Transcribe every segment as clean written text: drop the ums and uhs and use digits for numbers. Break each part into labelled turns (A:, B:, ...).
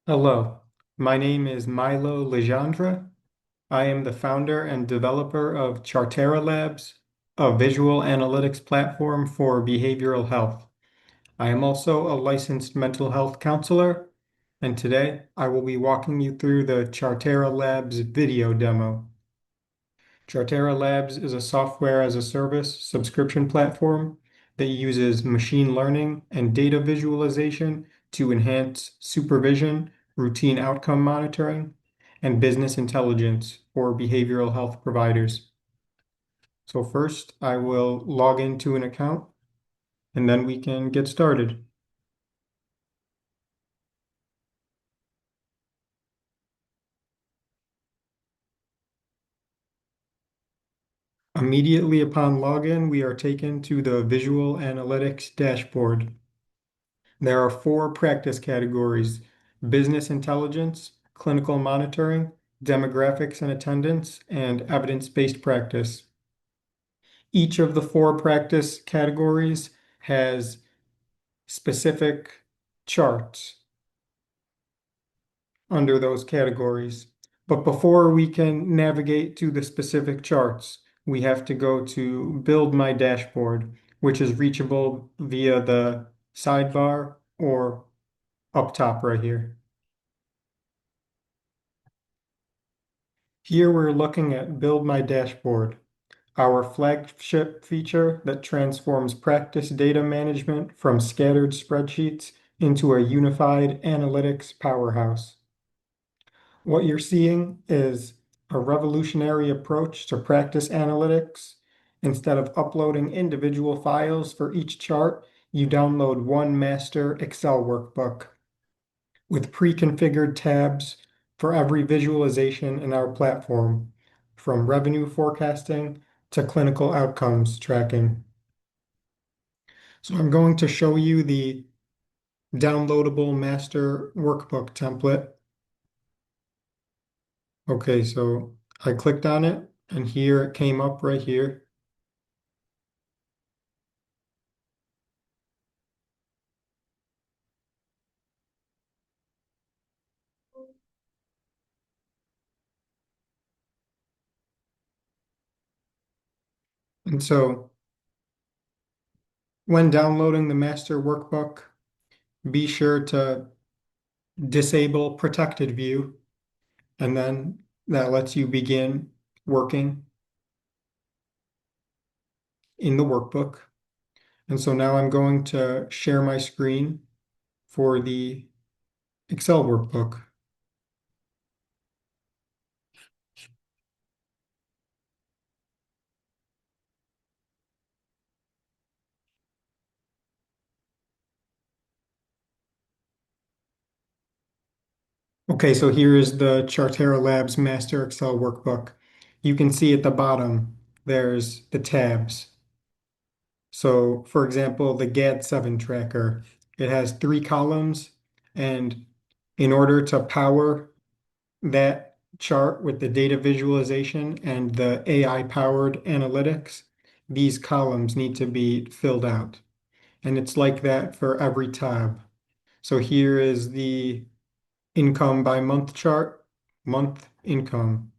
A: Hello, my name is Milo Legendre. I am the founder and developer of Chartara Labs, a visual analytics platform for behavioral health. I am also a licensed mental health counselor, and today I will be walking you through the Chartara Labs video demo. Chartara Labs is a software as a service subscription platform that uses machine learning and data visualization to enhance supervision, routine outcome monitoring, and business intelligence for behavioral health providers. So first, I will log into an account and then we can get started. Immediately upon login, we are taken to the Visual Analytics dashboard. There are four practice categories: business intelligence, clinical monitoring, demographics and attendance, and evidence-based practice. Each of the four practice categories has specific charts under those categories. But before we can navigate to the specific charts, we have to go to Build My Dashboard, which is reachable via the sidebar or up top right here. Here we're looking at Build My Dashboard, our flagship feature that transforms practice data management from scattered spreadsheets into a unified analytics powerhouse. What you're seeing is a revolutionary approach to practice analytics. Instead of uploading individual files for each chart, you download one master Excel workbook with pre-configured tabs for every visualization in our platform, from revenue forecasting to clinical outcomes tracking. So I'm going to show you the downloadable master workbook template. Okay, so I clicked on it and here it came up right here. And so when downloading the master workbook, be sure to disable protected view, and then that lets you begin working in the workbook. And so now I'm going to share my screen for the Excel workbook. Okay, so here is the Chartara Labs Master Excel workbook. You can see at the bottom, there's the tabs. So for example, the GAD7 tracker, it has three columns, and in order to power that chart with the data visualization and the AI-powered analytics, these columns need to be filled out. And it's like that for every tab. So here is the income by month chart, month income.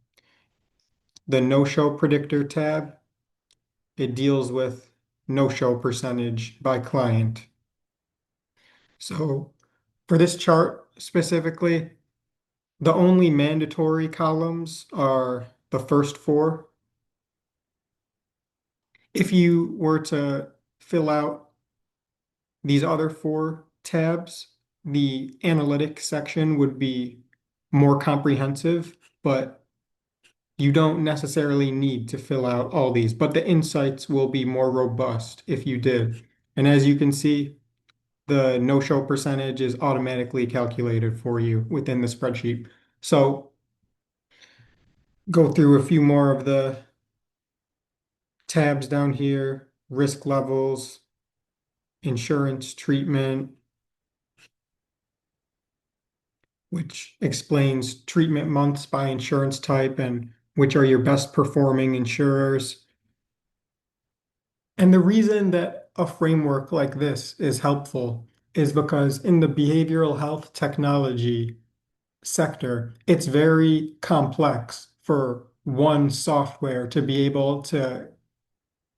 A: The no-show predictor tab, it deals with no-show percentage by client. So for this chart specifically, the only mandatory columns are the first four. If you were to fill out these other four tabs, the analytics section would be more comprehensive, but you don't necessarily need to fill out all these, but the insights will be more robust if you did. And as you can see, the no-show percentage is automatically calculated for you within the spreadsheet. So go through a few more of the tabs down here: risk levels, insurance treatment, which explains treatment months by insurance type and which are your best performing insurers. And the reason that a framework like this is helpful is because in the behavioral health technology, sector, it's very complex for one software to be able to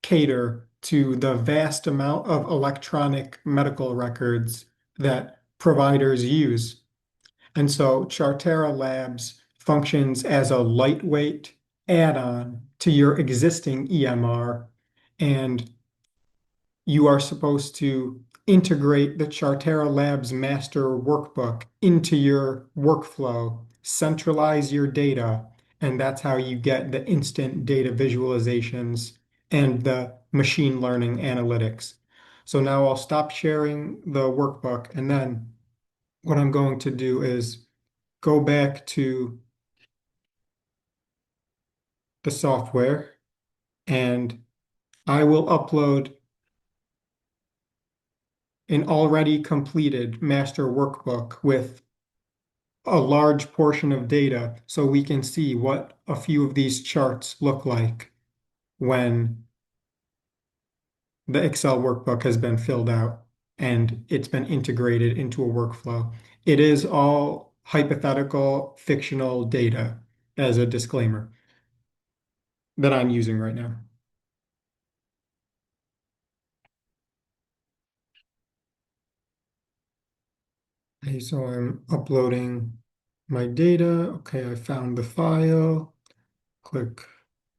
A: cater to the vast amount of electronic medical records that providers use. And so Chartara Labs functions as a lightweight add-on to your existing EMR, and you are supposed to integrate the Chartara Labs master workbook into your workflow, centralize your data, and that's how you get the instant data visualizations and the machine learning analytics. So now I'll stop sharing the workbook, and then what I'm going to do is go back to the software and I will upload an already completed master workbook with a large portion of data so we can see what a few of these charts look like when the Excel workbook has been filled out and it's been integrated into a workflow. It is all hypothetical, fictional data as a disclaimer that I'm using right now. Okay, so I'm uploading my data. Okay, I found the file. Click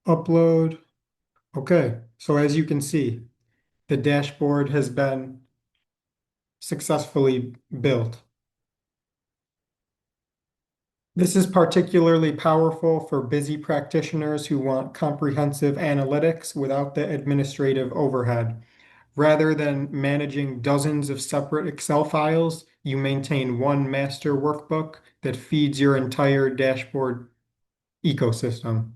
A: upload. Okay, so as you can see, the dashboard has been successfully built. This is particularly powerful for busy practitioners who want comprehensive analytics without the administrative overhead. Rather than managing dozens of separate Excel files, you maintain one master workbook that feeds your entire dashboard ecosystem.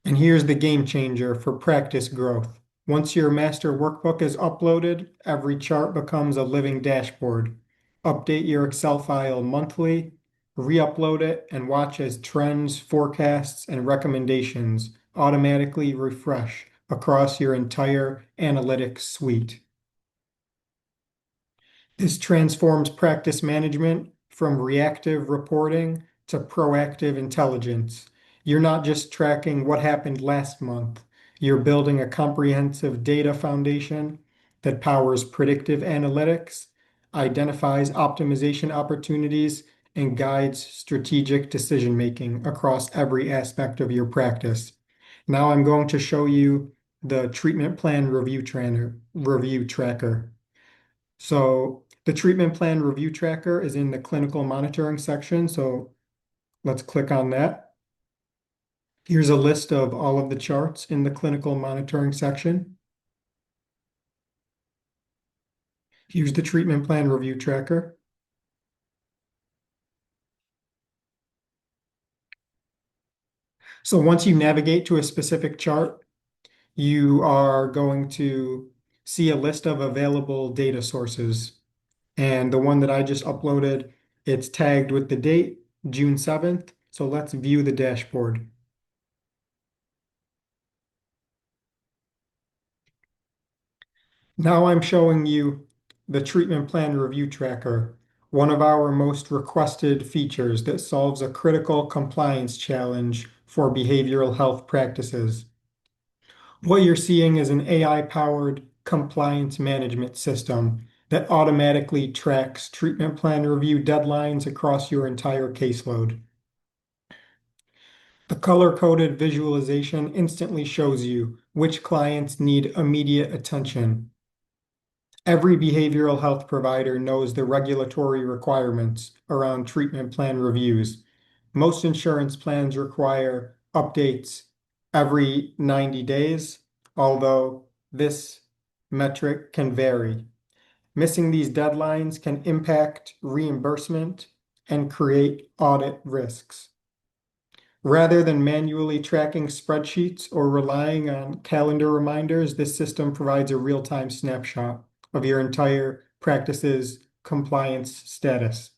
A: And here's the game changer for practice growth. Once your master workbook is uploaded, every chart becomes a living dashboard. Update your Excel file monthly, re-upload it, and watch as trends, forecasts, and recommendations automatically refresh across your entire analytics suite. This transforms practice management from reactive reporting to proactive intelligence. You're not just tracking what happened last month, you're building a comprehensive data foundation that powers predictive analytics, identifies optimization opportunities, and guides strategic decision making across every aspect of your practice. Now I'm going to show you the treatment plan review tracker. So the treatment plan review tracker is in the clinical monitoring section. So let's click on that. Here's a list of all of the charts in the clinical monitoring section. Here's the treatment plan review tracker. So once you navigate to a specific chart, you are going to see a list of available data sources. And the one that I just uploaded, it's tagged with the date, June 7th. So let's view the dashboard. Now I'm showing you the treatment plan review tracker, one of our most requested features that solves a critical compliance challenge for behavioral health practices. What you're seeing is an AI-powered compliance management system that automatically tracks treatment plan review deadlines across your entire caseload. The color-coded visualization instantly shows you which clients need immediate attention. Every behavioral health provider knows the regulatory requirements around treatment plan reviews. Most insurance plans require updates every 90 days, although this metric can vary. Missing these deadlines can impact reimbursement and create audit risks. Rather than manually tracking spreadsheets or relying on calendar reminders, this system provides a real-time snapshot of your entire practice's compliance status.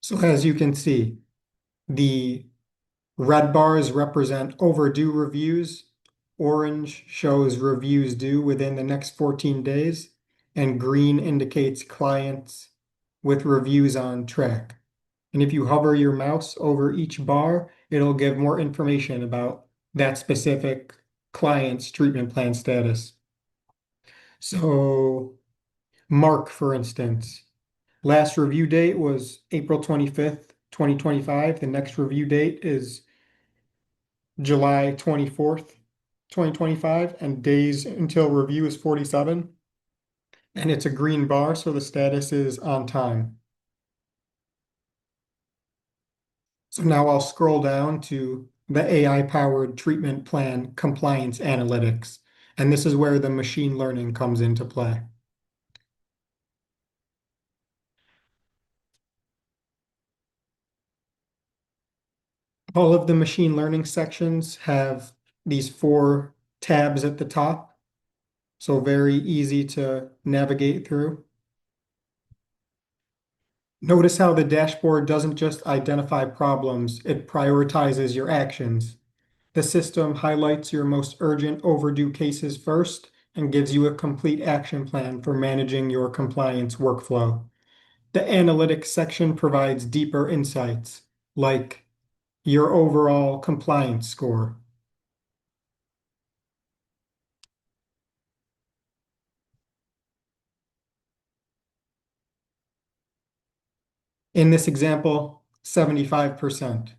A: So as you can see, the Red bars represent overdue reviews. Orange shows reviews due within the next 14 days. And green indicates clients with reviews on track. And if you hover your mouse over each bar, it'll give more information about that specific client's treatment plan status. So, Mark, for instance, last review date was April 25th, 2025. The next review date is July 24th, 2025, and days until review is 47. And it's a green bar, so the status is on time. So now I'll scroll down to the AI-powered treatment plan compliance analytics. And this is where the machine learning comes into play. All of the machine learning sections have these four tabs at the top, so very easy to navigate through. Notice how the dashboard doesn't just identify problems, it prioritizes your actions. The system highlights your most urgent overdue cases first and gives you a complete action plan for managing your compliance workflow. The analytics section provides deeper insights, like your overall compliance score. In this example, 75%,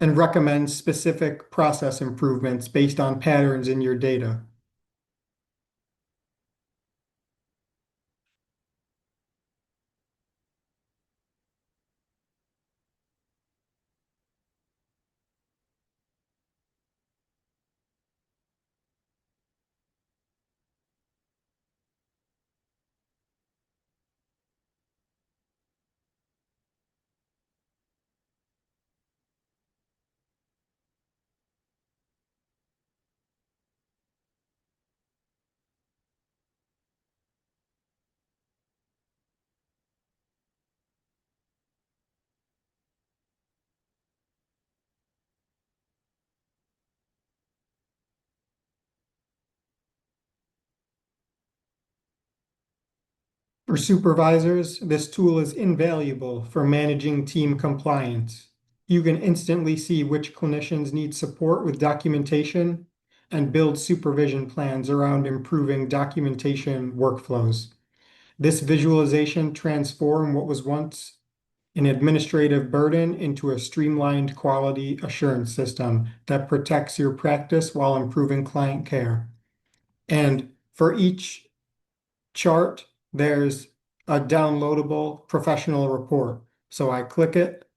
A: and recommends specific process improvements based on patterns in your data. For supervisors, this tool is invaluable for managing team compliance. You can instantly see which clinicians need support with documentation and build supervision plans around improving documentation workflows. This visualization transforms what was once an administrative burden into a streamlined quality assurance system that protects your practice while improving client care. And for each chart, there's a downloadable professional report. So I click it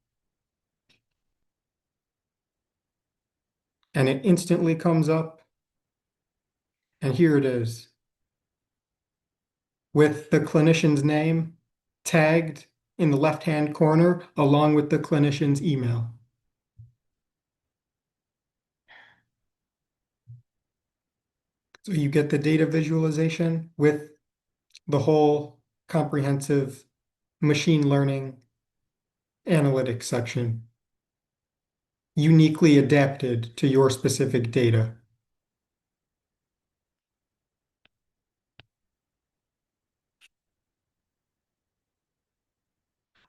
A: and it instantly comes up. And here it is with the clinician's name tagged in the left-hand corner along with the clinician's email. So you get the data visualization with the whole comprehensive machine learning analytics section, uniquely adapted to your specific data.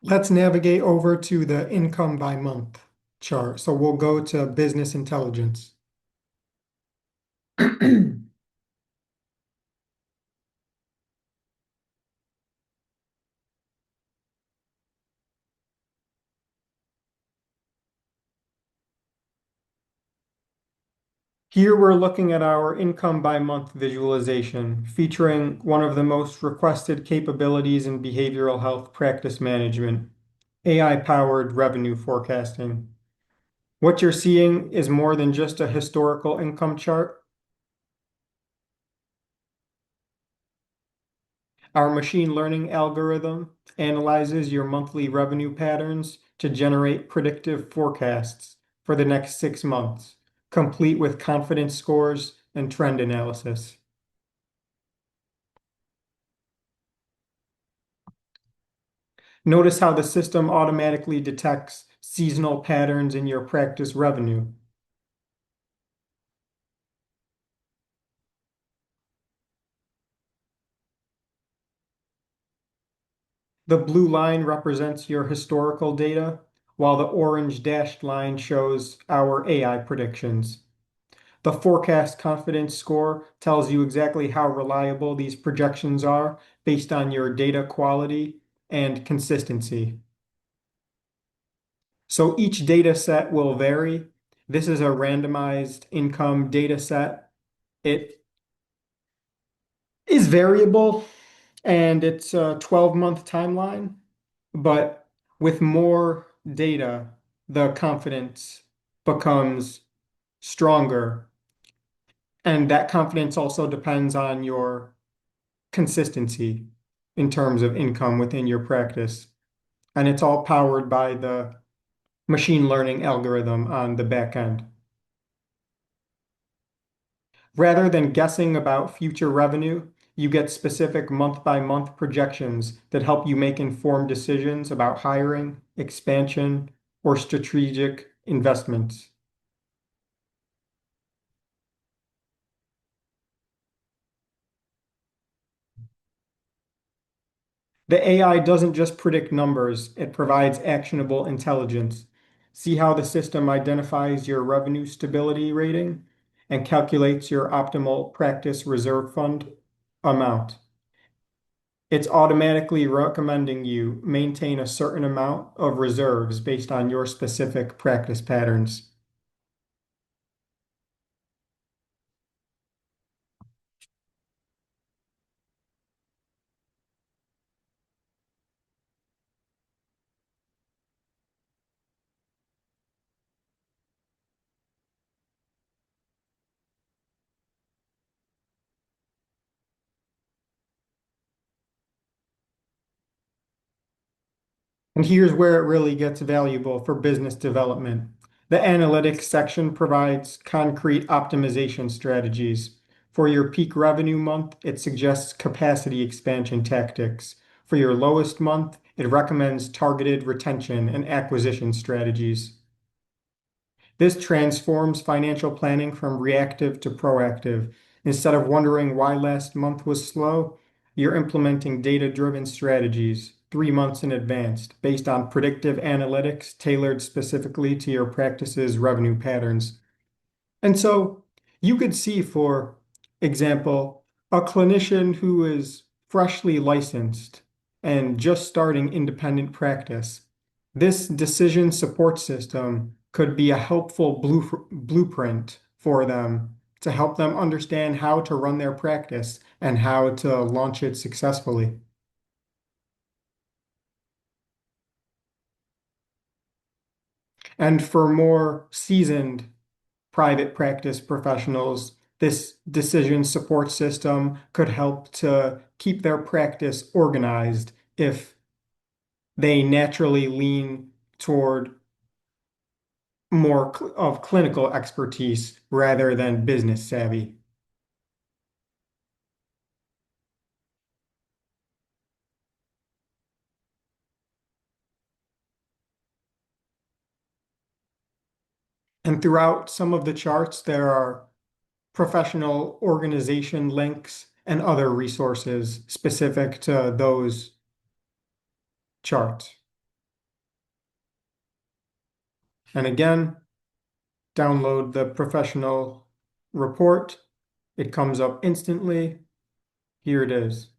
A: Let's navigate over to the income by month chart. So we'll go to business intelligence. Here we're looking at our income by month visualization, featuring one of the most requested capabilities in behavioral health practice management, AI-powered revenue forecasting. What you're seeing is more than just a historical income chart. Our machine learning algorithm analyzes your monthly revenue patterns to generate predictive forecasts for the next 6 months, complete with confidence scores and trend analysis. Notice how the system automatically detects seasonal patterns in your practice revenue. The blue line represents your historical data, while the orange dashed line shows our AI predictions. The forecast confidence score tells you exactly how reliable these projections are based on your data quality and consistency. So each data set will vary. This is a randomized income data set. It is variable and it's a 12-month timeline, but with more data, the confidence becomes stronger. And that confidence also depends on your consistency in terms of income within your practice. And it's all powered by the machine learning algorithm on the back end. Rather than guessing about future revenue, you get specific month-by-month projections that help you make informed decisions about hiring, expansion, or strategic investments. The AI doesn't just predict numbers, it provides actionable intelligence. See how the system identifies your revenue stability rating and calculates your optimal practice reserve fund amount. It's automatically recommending you maintain a certain amount of reserves based on your specific practice patterns. And here's where it really gets valuable for business development. The analytics section provides concrete optimization strategies. For your peak revenue month, it suggests capacity expansion tactics. For your lowest month, it recommends targeted retention and acquisition strategies. This transforms financial planning from reactive to proactive. Instead of wondering why last month was slow, you're implementing data-driven strategies 3 months in advance based on predictive analytics tailored specifically to your practice's revenue patterns. And so you could see, for example, a clinician who is freshly licensed and just starting independent practice. This decision support system could be a helpful blueprint for them to help them understand how to run their practice and how to launch it successfully. And for more seasoned private practice professionals, this decision support system could help to keep their practice organized if they naturally lean toward more of clinical expertise rather than business savvy. And throughout some of the charts, there are professional organization links and other resources specific to those charts. And again, download the professional report. It comes up instantly. Here it is.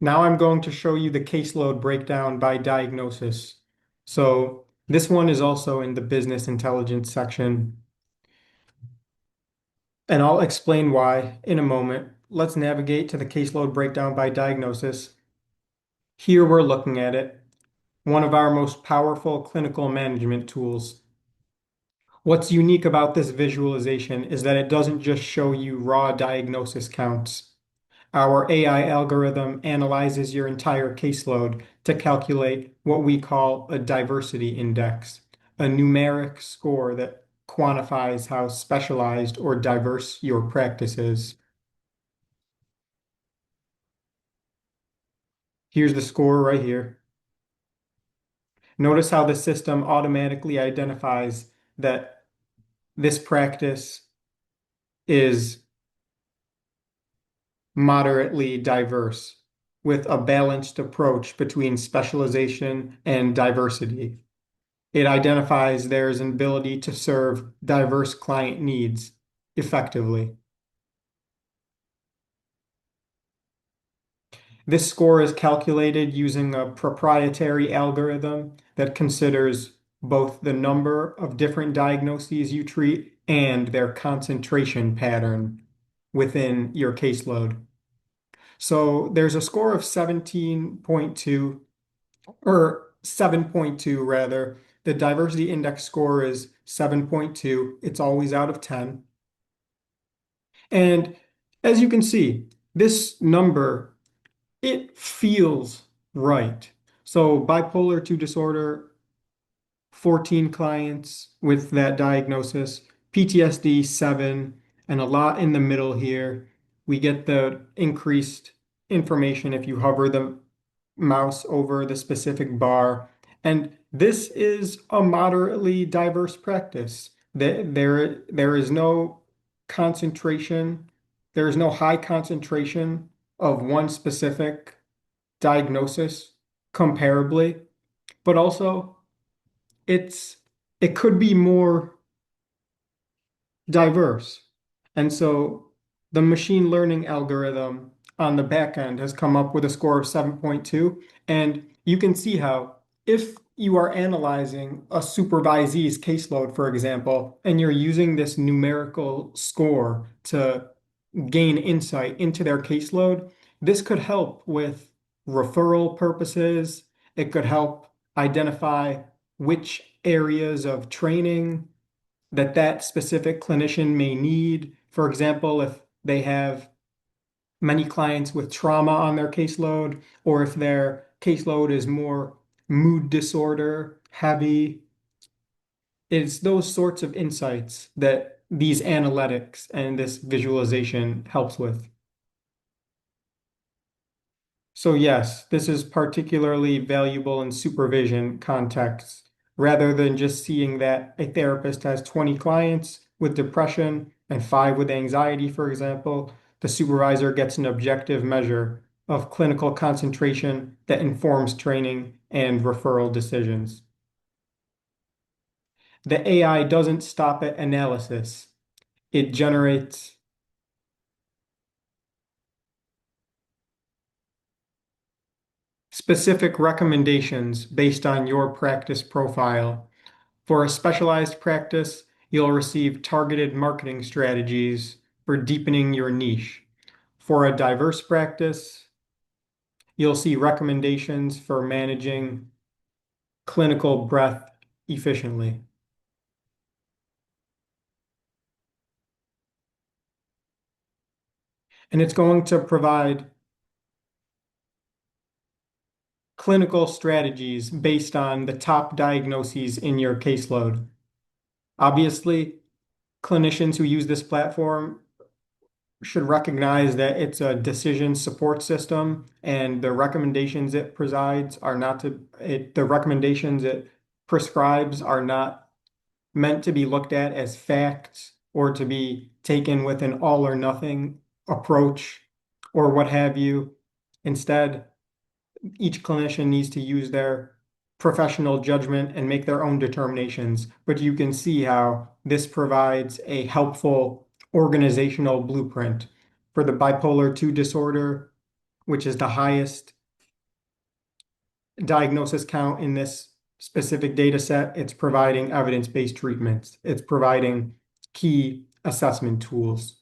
A: Now I'm going to show you the caseload breakdown by diagnosis. So this one is also in the business intelligence section, and I'll explain why in a moment. Let's navigate to the caseload breakdown by diagnosis. Here we're looking at it, one of our most powerful clinical management tools. What's unique about this visualization is that it doesn't just show you raw diagnosis counts. Our AI algorithm analyzes your entire caseload to calculate what we call a diversity index, a numeric score that quantifies how specialized or diverse your practice is. Here's the score right here. Notice how the system automatically identifies that this practice is moderately diverse with a balanced approach between specialization and diversity. It identifies there's an ability to serve diverse client needs effectively. This score is calculated using a proprietary algorithm that considers both the number of different diagnoses you treat and their concentration pattern within your caseload. So there's a score of 17.2 or 7.2 rather. The diversity index score is 7.2. It's always out of 10. And as you can see, this number, it feels right. So bipolar 2 disorder, 14 clients with that diagnosis, PTSD 7, and a lot in the middle here. We get the increased information if you hover the mouse over the specific bar. And this is a moderately diverse practice. There is no concentration, there is no high concentration of one specific diagnosis comparably, but also it's it could be more diverse. And so the machine learning algorithm on the back end has come up with a score of 7.2. And you can see how if you are analyzing a supervisee's caseload, for example, and you're using this numerical score to gain insight into their caseload, this could help with referral purposes. It could help identify which areas of training that specific clinician may need. For example, if they have many clients with trauma on their caseload, or if their caseload is more mood disorder heavy. It's those sorts of insights that these analytics and this visualization helps with. So yes, this is particularly valuable in supervision contexts, rather than just seeing that a therapist has 20 clients with depression and 5 with anxiety, for example. The supervisor gets an objective measure of clinical concentration that informs training and referral decisions. The AI doesn't stop at analysis. It generates specific recommendations based on your practice profile. For a specialized practice, you'll receive targeted marketing strategies for deepening your niche. For a diverse practice, you'll see recommendations for managing clinical breadth efficiently. And it's going to provide clinical strategies based on the top diagnoses in your caseload. Obviously, clinicians who use this platform should recognize that it's a decision support system and the recommendations it presides are not the recommendations it prescribes are not meant to be looked at as facts or to be taken with an all or nothing approach or what have you. Instead, each clinician needs to use their professional judgment and make their own determinations. But you can see how this provides a helpful organizational blueprint for the bipolar 2 disorder, which is the highest diagnosis count in this specific data set. It's providing evidence-based treatments. It's providing key assessment tools,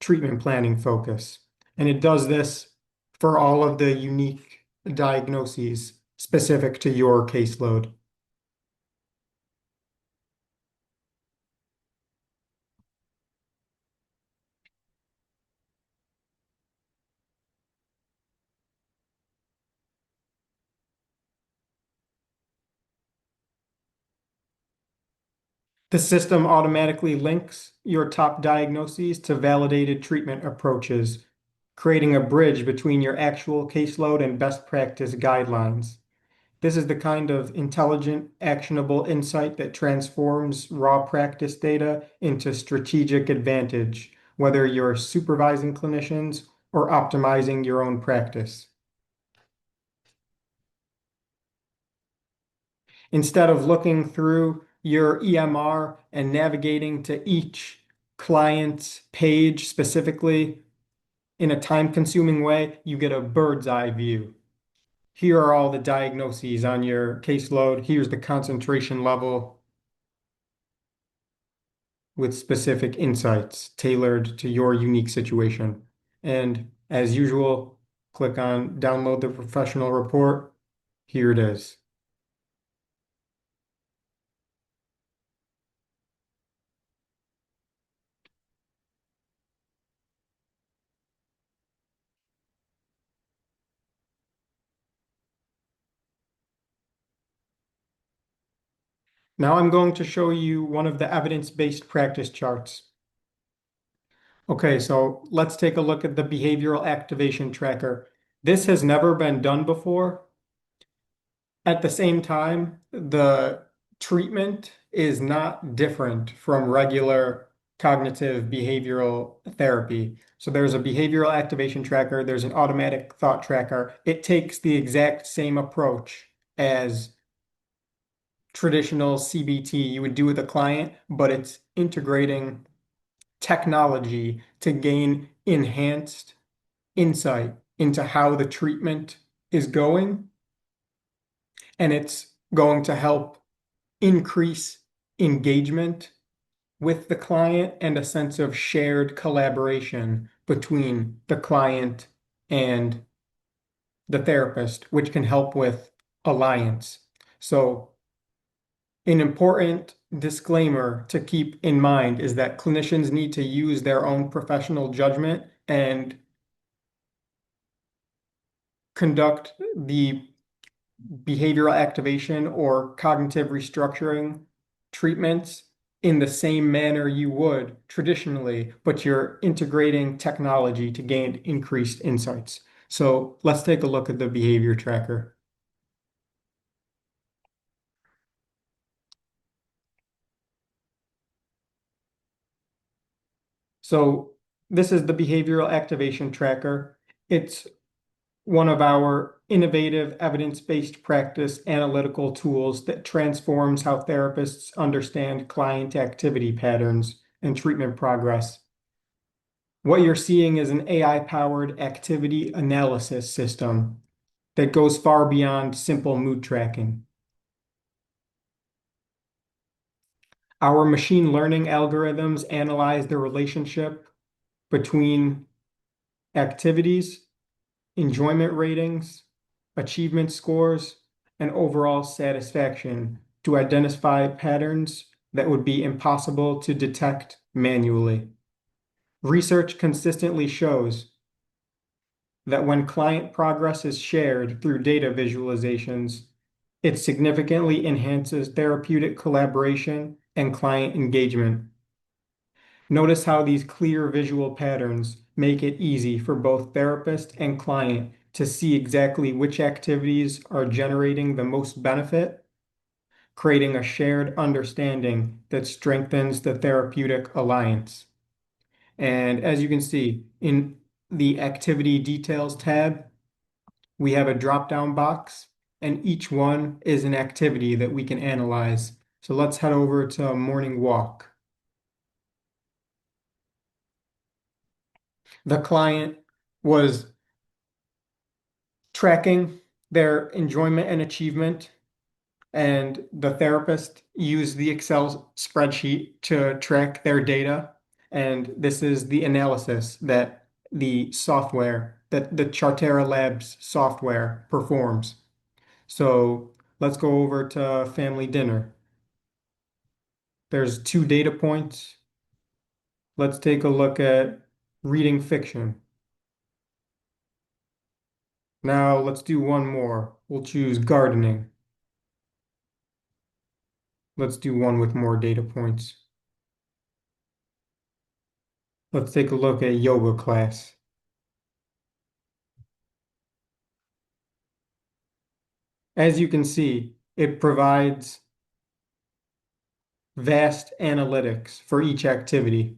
A: treatment planning focus. And it does this for all of the unique diagnoses specific to your caseload. The system automatically links your top diagnoses to validated treatment approaches, creating a bridge between your actual caseload and best practice guidelines. This is the kind of intelligent, actionable insight that transforms raw practice data into strategic advantage, whether you're supervising clinicians or optimizing your own practice. Instead of looking through your EMR and navigating to each client's page specifically in a time-consuming way, you get a bird's eye view. Here are all the diagnoses on your caseload. Here's the concentration level with specific insights tailored to your unique situation. And as usual, click on download the professional report. Here it is. Now I'm going to show you one of the evidence-based practice charts. Okay, so let's take a look at the behavioral activation tracker. This has never been done before. At the same time, the treatment is not different from regular cognitive behavioral therapy. So there's a behavioral activation tracker, there's an automatic thought tracker. It takes the exact same approach as traditional CBT you would do with a client, but it's integrating technology to gain enhanced insight into how the treatment is going, and it's going to help increase engagement with the client and a sense of shared collaboration between the client and the therapist, which can help with alliance. So, an important disclaimer to keep in mind is that clinicians need to use their own professional judgment and conduct the behavioral activation or cognitive restructuring treatments in the same manner you would traditionally, but you're integrating technology to gain increased insights. So let's take a look at the behavior tracker. So this is the behavioral activation tracker. It's one of our innovative evidence-based practice analytical tools that transforms how therapists understand client activity patterns and treatment progress. What you're seeing is an AI-powered activity analysis system that goes far beyond simple mood tracking. Our machine learning algorithms analyze the relationship between activities, enjoyment ratings, achievement scores, and overall satisfaction to identify patterns that would be impossible to detect manually. Research consistently shows that when client progress is shared through data visualizations, it significantly enhances therapeutic collaboration and client engagement. Notice how these clear visual patterns make it easy for both therapist and client to see exactly which activities are generating the most benefit, creating a shared understanding that strengthens the therapeutic alliance. And as you can see in the activity details tab, we have a drop-down box, and each one is an activity that we can analyze. So let's head over to a morning walk. The client was tracking their enjoyment and achievement, and the therapist used the Excel spreadsheet to track their data. And this is the analysis that the software, that the Chartara Labs software performs. So let's go over to family dinner. There's 2 data points. Let's take a look at reading fiction. Now let's do one more. We'll choose gardening. Let's do one with more data points. Let's take a look at yoga class. As you can see, it provides vast analytics for each activity.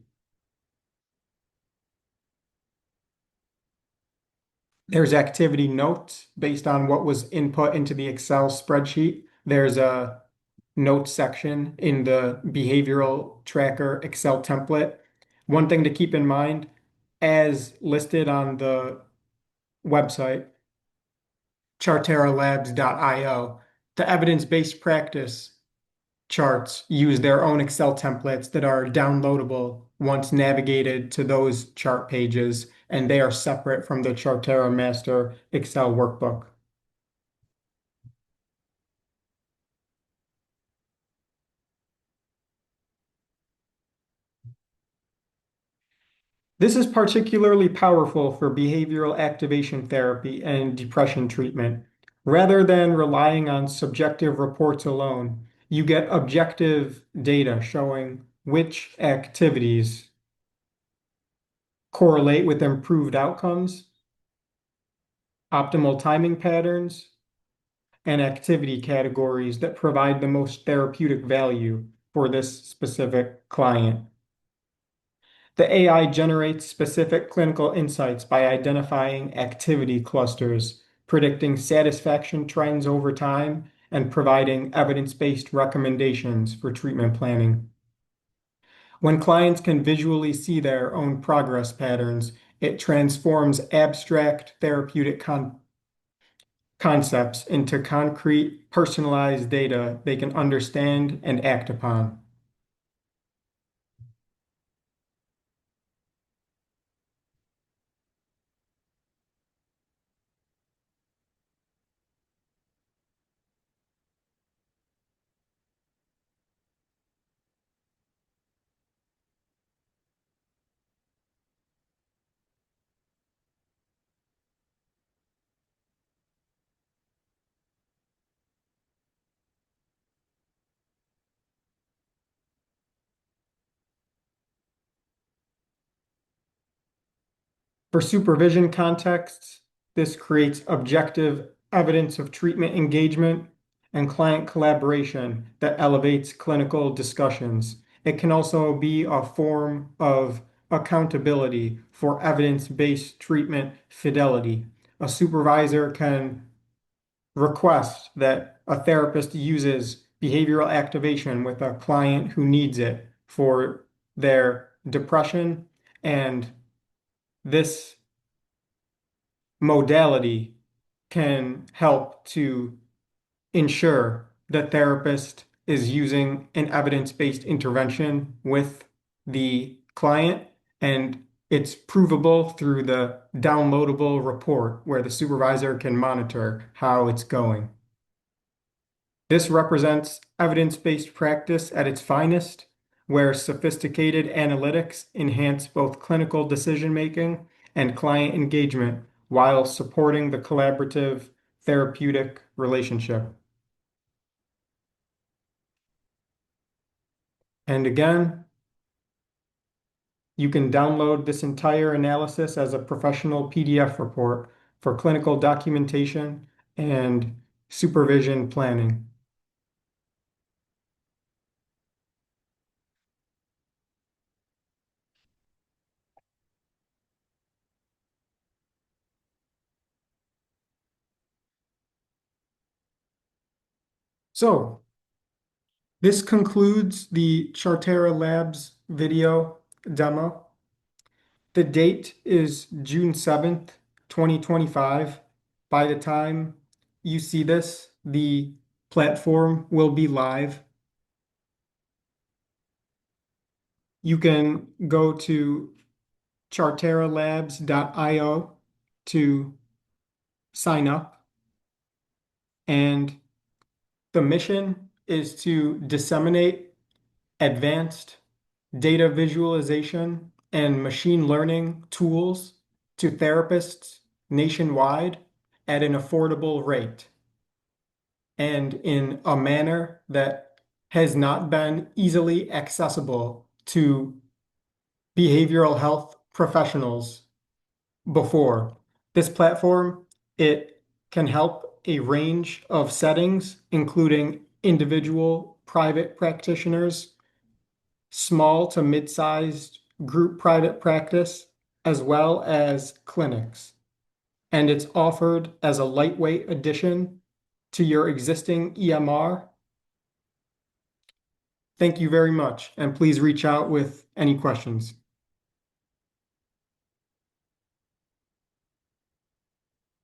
A: There's activity notes based on what was input into the Excel spreadsheet. There's a notes section in the behavioral tracker Excel template. One thing to keep in mind, as listed on the website, chartaralabs.io, the evidence-based practice charts use their own Excel templates that are downloadable once navigated to those chart pages, and they are separate from the Chartara Master Excel workbook. This is particularly powerful for behavioral activation therapy and depression treatment. Rather than relying on subjective reports alone, you get objective data showing which activities correlate with improved outcomes, optimal timing patterns, and activity categories that provide the most therapeutic value for this specific client. The AI generates specific clinical insights by identifying activity clusters, predicting satisfaction trends over time, and providing evidence-based recommendations for treatment planning. When clients can visually see their own progress patterns, it transforms abstract therapeutic concepts into concrete, personalized data they can understand and act upon. For supervision contexts, this creates objective evidence of treatment engagement and client collaboration that elevates clinical discussions. It can also be a form of accountability for evidence-based treatment fidelity. A supervisor can request that a therapist uses behavioral activation with a client who needs it for their depression, and this modality can help to ensure the therapist is using an evidence-based intervention with the client, and it's provable through the downloadable report where the supervisor can monitor how it's going. This represents evidence-based practice at its finest, where sophisticated analytics enhance both clinical decision-making and client engagement while supporting the collaborative therapeutic relationship. And again, you can download this entire analysis as a professional PDF report for clinical documentation and supervision planning. So, this concludes the Chartara Labs video demo. The date is June 7th, 2025. By the time you see this, the platform will be live. You can go to chartaralabs.io to sign up. And the mission is to disseminate advanced data visualization and machine learning tools to therapists nationwide at an affordable rate and in a manner that has not been easily accessible to behavioral health professionals before. This platform, it can help a range of settings, including individual private practitioners, small to mid-sized group private practice, as well as clinics. And it's offered as a lightweight addition to your existing EMR. Thank you very much, and please reach out with any questions.